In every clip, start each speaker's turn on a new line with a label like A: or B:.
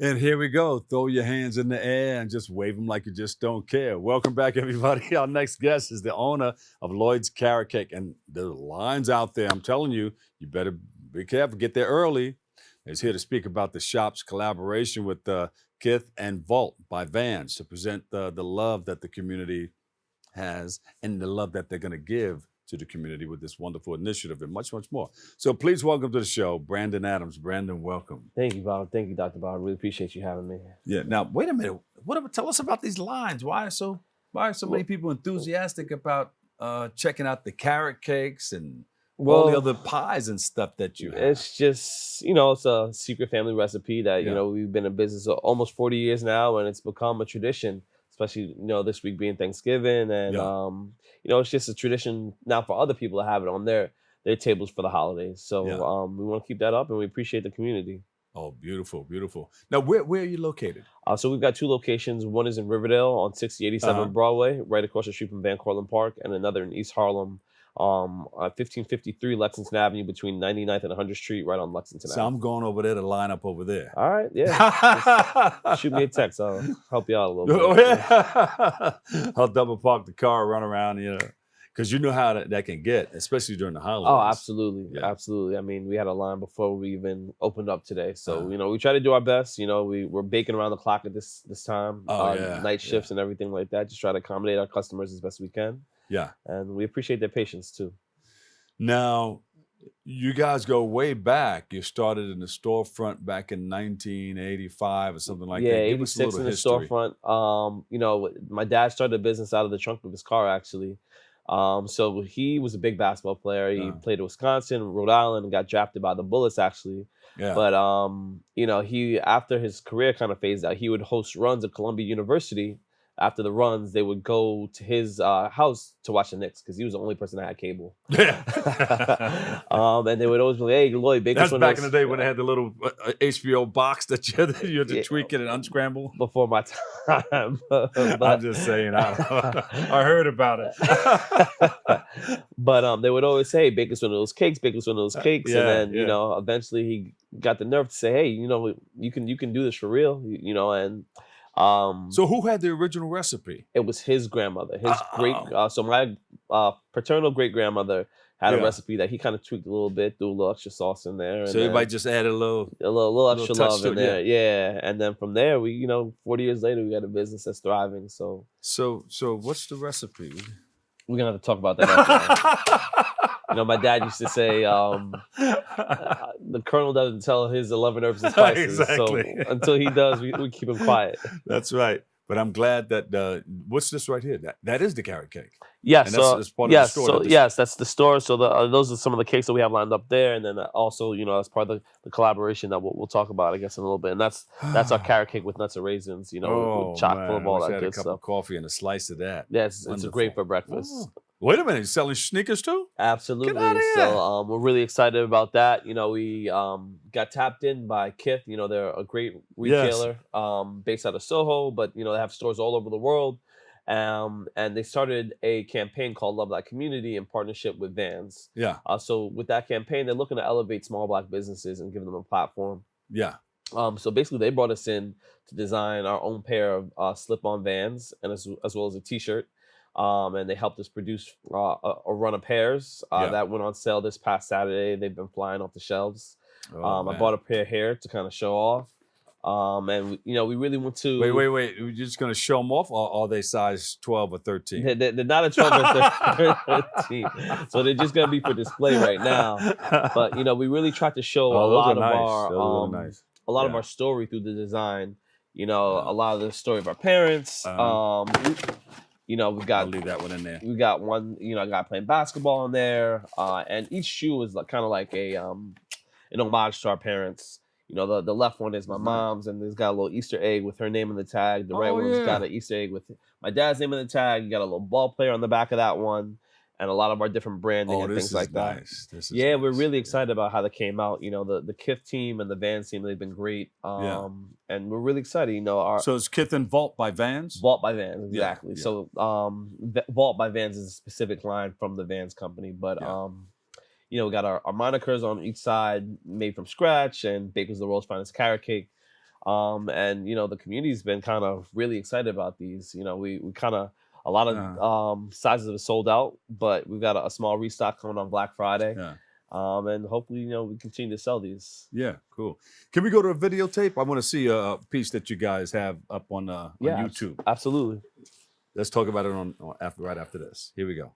A: And here we go. Throw your hands in the air and just wave them like you just don't care. Welcome back, everybody. Our next guest is the owner of Lloyd's Carrot Cake. And the lines out there, I'm telling you, you better be careful. Get there early. He's here to speak about the shop's collaboration with Kith and Vault by Vans to present the love that the community has and the love that they're going to give to the community with this wonderful initiative and much, much more. So please welcome to the show, Brandon Adams. Brandon, welcome.
B: Thank you, Bob. Thank you, Dr. Bob. I really appreciate you having me.
A: Yeah. Now, wait a minute. Tell us about these lines. Why are so many people enthusiastic about checking out the carrot cakes and all the other pies and stuff that you have?
B: It's just, it's a secret family recipe that, we've been in business almost 40 years now, and it's become a tradition, especially, this week being Thanksgiving. And, it's just a tradition now for other people to have it on their tables for the holidays. So we want to keep that up, and we appreciate the community.
A: Oh, beautiful, beautiful. Now, where are you located?
B: So we've got two locations. One is in Riverdale on 6087 Broadway, right across the street from Van Cortlandt Park, and another in East Harlem, 1553 Lexington Avenue between 99th and 100th Street, right on Lexington Avenue.
A: So I'm going over there to line up over there.
B: All right, yeah. Just shoot me a text. I'll help you out a little bit.
A: Oh, yeah. I'll double park the car, run around, because you know how that can get, especially during the holidays.
B: Oh, absolutely.
A: Yeah.
B: Absolutely. I mean, we had a line before we even opened up today. So, we try to do our best. We're baking around the clock at this time. Night shifts and everything like that. Just try to accommodate our customers as best we can.
A: Yeah.
B: And we appreciate their patience, too.
A: Now, you guys go way back. You started in the storefront back in 1985 or something like that.
B: Give us a little in history. The storefront. My dad started a business out of the trunk of his car, actually. So he was a big basketball player. He played at Wisconsin, Rhode Island, and got drafted by the Bullets, actually.
A: Yeah.
B: But he, after his career kind of phased out, he would host runs at Columbia University. After the runs, they would go to his house to watch the Knicks because he was the only person that had cable.
A: Yeah.
B: And they would always be like, "Hey, Lloyd,
A: that's back in the day when they had the little HBO box that you had to tweak it and unscramble.
B: Before my time.
A: I'm just saying, I heard about it.
B: But they would always say, "Bake us one of those cakes, bake us one of those cakes." And then, eventually he got the nerve to say, "Hey, you can do this for real," and.
A: So who had the original recipe?
B: It was his grandmother. His so my paternal great grandmother had a recipe that he kind of tweaked a little bit, threw a little extra sauce in there.
A: So everybody just added a little
B: extra love in there. Yeah. And then from there, we 40 years later, we got a business that's thriving. So
A: what's the recipe?
B: We're gonna have to talk about that after. My dad used to say, the colonel doesn't tell his 11 herbs and spices.
A: Exactly.
B: So until he does, we keep him quiet.
A: That's right. But I'm glad that what's this right here? That is the carrot cake.
B: Yes.
A: That's part of the store.
B: So yes, that's the store. So those are some of the cakes that we have lined up there, and then also as part of the collaboration that we'll talk about, I guess, in a little bit. And that's our carrot cake with nuts and raisins. With chock full of all that good stuff.
A: A cup of coffee and a slice of that.
B: Yes, it's great for breakfast.
A: Oh. Wait a minute, you're selling sneakers too?
B: Absolutely.
A: Get out of here.
B: So we're really excited about that. We got tapped in by Kith. They're a great retailer based out of Soho, but they have stores all over the world. And they started a campaign called Love That Community in partnership with Vans.
A: Yeah.
B: So with that campaign, they're looking to elevate small Black businesses and give them a platform.
A: Yeah.
B: So basically, they brought us in to design our own pair of slip-on Vans, and as well as a T-shirt. And they helped us produce a run of pairs that went on sale this past Saturday. They've been flying off the shelves. I bought a pair here to kind of show off. And we really want to.
A: Wait! You're just going to show them off, or are they size 12 or 13?
B: They're not a 12 or 13, so they're just going to be for display right now. But we really tried to show a lot of our story through the design. A lot of the story of our parents. We've got.
A: I'll leave that one in there.
B: We got one, a guy playing basketball in there, and each shoe is kind of like an homage to our parents. The left one is my mom's, and it's got a little Easter egg with her name in the tag. The right one's got an Easter egg with my dad's name in the tag. You got a little ball player on the back of that one, and a lot of our different branding and things like that.
A: Nice.
B: We're really excited about how they came out. The Kith team and the Vans team, they've been great. And we're really excited.
A: So it's Kith and Vault by Vans?
B: Vault by Vans, exactly.
A: Yeah.
B: So Vault by Vans is a specific line from the Vans company, but we got our monikers on each side made from scratch, and Baker's the world's finest carrot cake. And the community's been kind of really excited about these. We kind of a lot of sizes are sold out, but we've got a small restock coming on Black Friday.
A: Yeah.
B: And hopefully, we continue to sell these.
A: Yeah, cool. Can we go to a videotape? I want to see a piece that you guys have up on YouTube.
B: Absolutely.
A: Let's talk about it right after this. Here we go.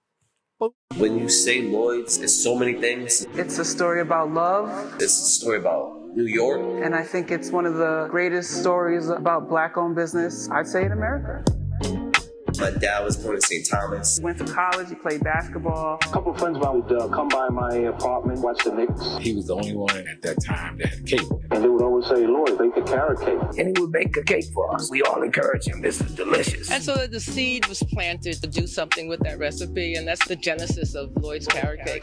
C: When you say Lloyd's, it's so many things.
D: It's a story about love.
C: It's a story about New York.
D: And I think it's one of the greatest stories about Black-owned business, I'd say, in America.
C: My dad was born in St. Thomas.
D: Went to college, he played basketball.
E: A couple of friends of mine would come by my apartment, watch the Knicks.
F: He was the only one at that time that had cable.
E: And they would always say, Lloyd, bake a carrot cake.
G: And he would bake a cake for us. We all encourage him. This is delicious.
H: And so the seed was planted to do something with that recipe, and that's the genesis of Lloyd's carrot cake.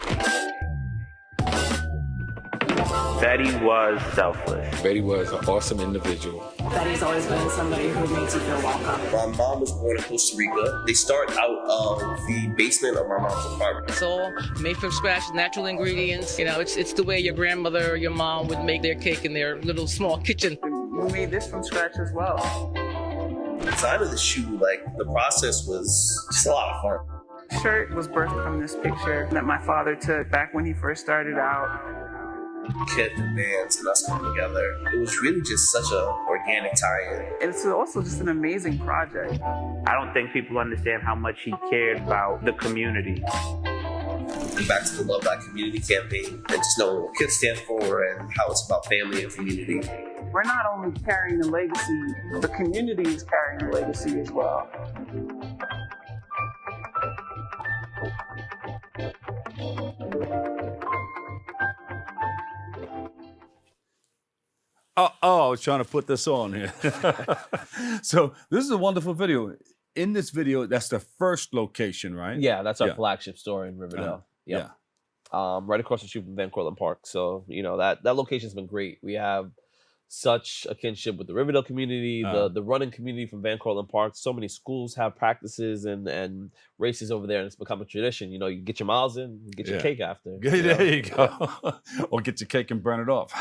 I: Betty was selfless.
F: Betty was an awesome individual.
J: Betty's always been somebody who makes you feel welcome.
C: My mom was born in Costa Rica. They start out of the basement of my mom's apartment.
H: It's all made from scratch, natural ingredients. It's the way your grandmother or your mom would make their cake in their little small kitchen.
D: We made this from scratch as well.
C: The design of the shoe, the process was just a lot of fun.
D: The shirt was birthed from this picture that my father took back when he first started out.
C: Kid and bands and us coming together. It was really just such an organic tie-in.
D: It's also just an amazing project.
I: I don't think people understand how much he cared about the community.
C: Back to the Love Thy Community campaign and just knowing what kids stand for and how it's about family and community.
D: We're not only carrying the legacy, the community is carrying the legacy as well.
A: I was trying to put this on here. So this is a wonderful video. In this video, that's the first location, right?
B: Yeah, that's our flagship store in Riverdale.
A: Yeah.
B: Right across the street from Van Cortlandt Park. So, that location's been great. We have such a kinship with the Riverdale community, the running community from Van Cortlandt Park. So many schools have practices and races over there, and it's become a tradition. You get your miles in, you get your cake after.
A: There you go. Or get your cake and burn it off.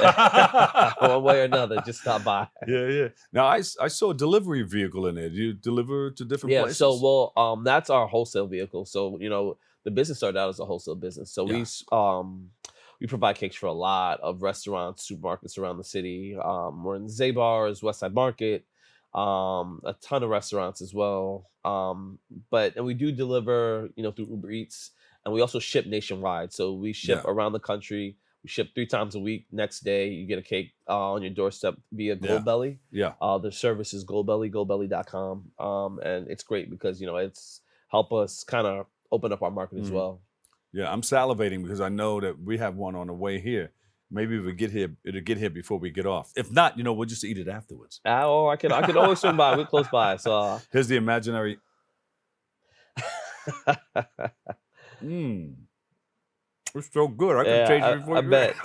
B: One way or another, just stop by.
A: Yeah. Now, I saw a delivery vehicle in there. Do you deliver to different places?
B: So, that's our wholesale vehicle. So, the business started out as a wholesale business. So we provide cakes for a lot of restaurants, supermarkets around the city. We're in Zabar's, Westside Market, a ton of restaurants as well. And we do deliver, through Uber Eats, and we also ship nationwide. So we ship around the country. We ship 3 times a week. Next day, you get a cake on your doorstep via Goldbelly. The service is Goldbelly, goldbelly.com. And it's great because, it's help us kind of open up our market as well.
A: Yeah, I'm salivating because I know that we have one on the way here. Maybe it'll get here before we get off. If not, we'll just eat it afterwards.
B: I could always swing by. We're close by. So
A: here's the imaginary. It's so good. I can taste it before
B: I bet.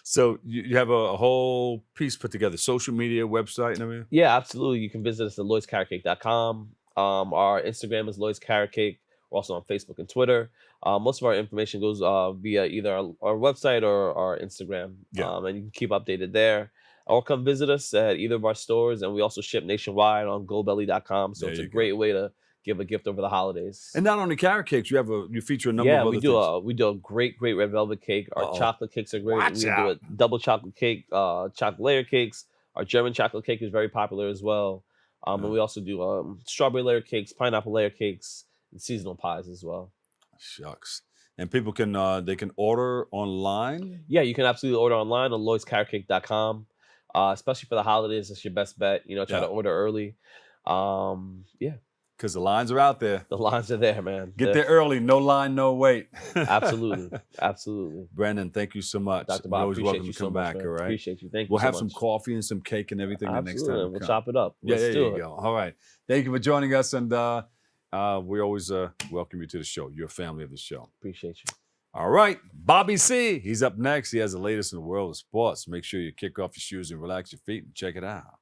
A: So you have a whole piece put together, social media, website, and everything?
B: Yeah, absolutely. You can visit us at lloydscarrotcake.com. Our Instagram is Lloyd's Carrot Cake. We're also on Facebook and Twitter. Most of our information goes via either our website or our Instagram. And you can keep updated there. Or come visit us at either of our stores. And we also ship nationwide on goldbelly.com. So it's a great way to give a gift over the holidays.
A: And not only carrot cakes, you feature a number of other things.
B: Yeah, we do a great red velvet cake. Our chocolate cakes are great. We do a double chocolate cake, chocolate layer cakes. Our German chocolate cake is very popular as well. And we also do strawberry layer cakes, pineapple layer cakes, and seasonal pies as well.
A: Shucks. And people can they can order online?
B: Yeah, you can absolutely order online on lloydscarrotcake.com. Especially for the holidays, that's your best bet. Try to order early.
A: Because the lines are out there.
B: The lines are there, man.
A: Get there early. No line, no wait.
B: Absolutely.
A: Brandon, thank you so much.
B: Dr. Bob,
A: always welcome to
B: so
A: come
B: much,
A: back, all right?
B: Appreciate you. Thank you
A: We'll
B: so
A: have
B: much.
A: some coffee and some cake and everything the next time.
B: We'll chop it up.
A: Yeah,
B: Let's
A: there
B: do
A: you
B: it.
A: go. All right. Thank you for joining us. And we always welcome you to the show. You're a family of the show.
B: Appreciate you.
A: All right. Bobby C. He's up next. He has the latest in the world of sports. Make sure you kick off your shoes and relax your feet and check it out.